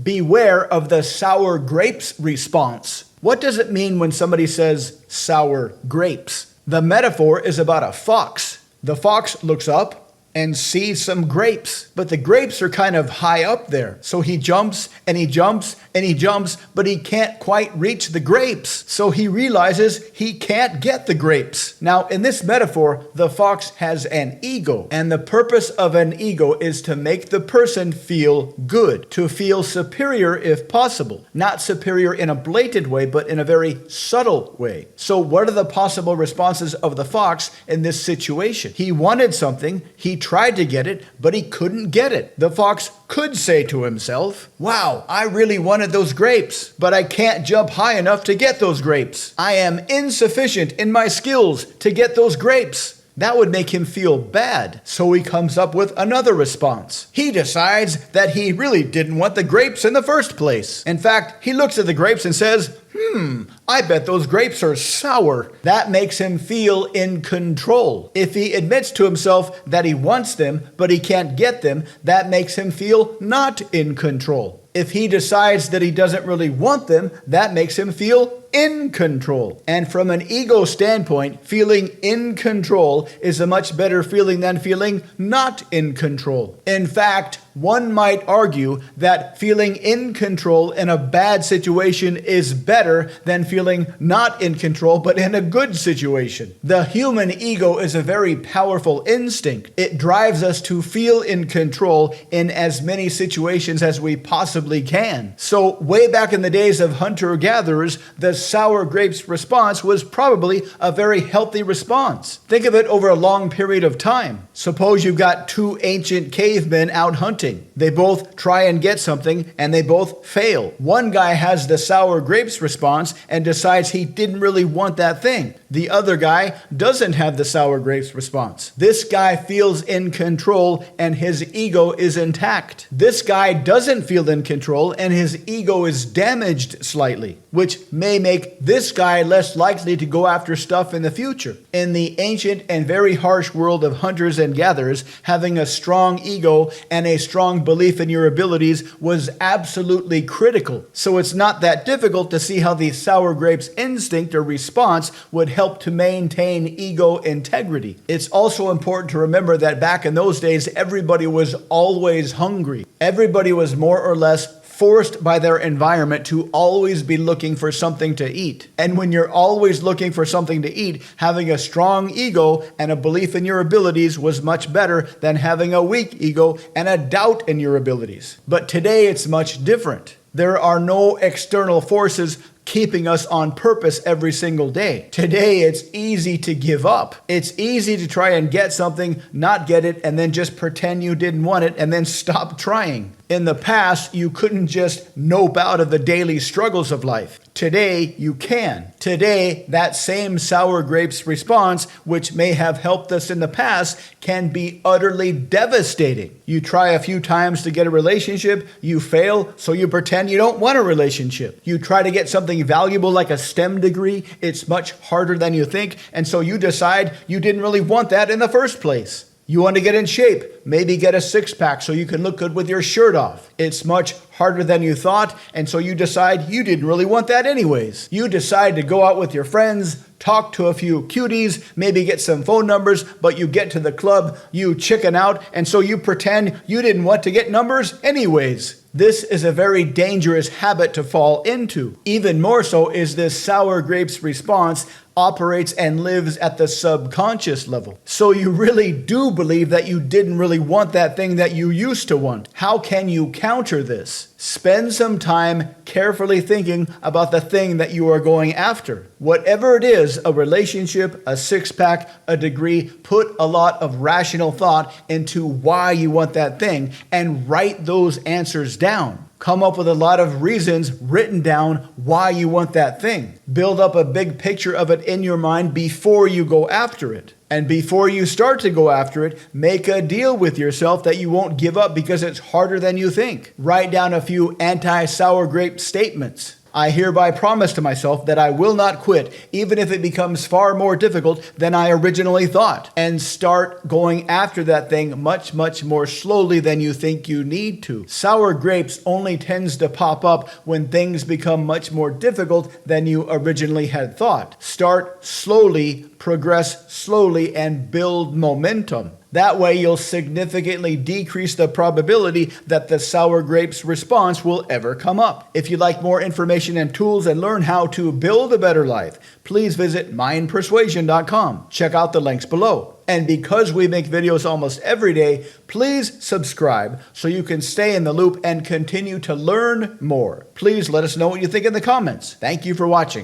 Beware of the sour grapes response. What does it mean when somebody says sour grapes? The metaphor is about a fox. The fox looks up and sees some grapes, but the grapes are kind of high up there. So he jumps and he jumps and he jumps, but he can't quite reach the grapes. So he realizes he can't get the grapes. Now, in this metaphor, the fox has an ego, and the purpose of an ego is to make the person feel good, to feel superior if possible. Not superior in a blatant way, but in a very subtle way. So what are the possible responses of the fox in this situation? He wanted something, he tried to get it, but he couldn't get it. The fox could say to himself, wow, I really wanted those grapes, but I can't jump high enough to get those grapes. I am insufficient in my skills to get those grapes. That would make him feel bad. So he comes up with another response. He decides that he really didn't want the grapes in the first place. In fact, he looks at the grapes and says, I bet those grapes are sour. That makes him feel in control. If he admits to himself that he wants them, but he can't get them, that makes him feel not in control. If he decides that he doesn't really want them, that makes him feel in control. And from an ego standpoint, feeling in control is a much better feeling than feeling not in control. In fact, one might argue that feeling in control in a bad situation is better than feeling not in control, but in a good situation. The human ego is a very powerful instinct. It drives us to feel in control in as many situations as we possibly can. So way back in the days of hunter-gatherers, the sour grapes response was probably a very healthy response. Think of it over a long period of time. Suppose you've got two ancient cavemen out hunting. They both try and get something and they both fail. One guy has the sour grapes response and decides he didn't really want that thing. The other guy doesn't have the sour grapes response. This guy feels in control and his ego is intact. This guy doesn't feel in control and his ego is damaged slightly, which may make this guy less likely to go after stuff in the future. In the ancient and very harsh world of hunters and gatherers, having a strong ego and a strong belief in your abilities was absolutely critical. So it's not that difficult to see how the sour grapes instinct or response would help to maintain ego integrity. It's also important to remember that back in those days, everybody was always hungry. Everybody was more or less forced by their environment to always be looking for something to eat. And when you're always looking for something to eat, having a strong ego and a belief in your abilities was much better than having a weak ego and a doubt in your abilities. But today it's much different. There are no external forces keeping us on purpose every single day. Today, it's easy to give up. It's easy to try and get something, not get it, and then just pretend you didn't want it and then stop trying. In the past, you couldn't just nope out of the daily struggles of life. Today, you can. Today, that same sour grapes response, which may have helped us in the past, can be utterly devastating. You try a few times to get a relationship, you fail, so you pretend you don't want a relationship. You try to get something valuable like a STEM degree, it's much harder than you think, and so you decide you didn't really want that in the first place. You want to get in shape, maybe get a six-pack so you can look good with your shirt off. It's much harder than you thought, and so you decide you didn't really want that anyways. You decide to go out with your friends, talk to a few cuties, maybe get some phone numbers, but you get to the club, you chicken out, and so you pretend you didn't want to get numbers anyways. This is a very dangerous habit to fall into. Even more so is this sour grapes response operates and lives at the subconscious level. So you really do believe that you didn't really want that thing that you used to want. How can you counter this? Spend some time carefully thinking about the thing that you are going after. Whatever it is, a relationship, a six-pack, a degree, put a lot of rational thought into why you want that thing and write those answers down. Come up with a lot of reasons written down why you want that thing. Build up a big picture of it in your mind before you go after it. And before you start to go after it, make a deal with yourself that you won't give up because it's harder than you think. Write down a few anti-sour grape statements. I hereby promise to myself that I will not quit, even if it becomes far more difficult than I originally thought. And start going after that thing much, much more slowly than you think you need to. Sour grapes only tends to pop up when things become much more difficult than you originally had thought. Start slowly, progress slowly, and build momentum. That way, you'll significantly decrease the probability that the sour grapes response will ever come up. If you'd like more information and tools and learn how to build a better life, please visit mindpersuasion.com. Check out the links below. And because we make videos almost every day, please subscribe so you can stay in the loop and continue to learn more. Please let us know what you think in the comments. Thank you for watching.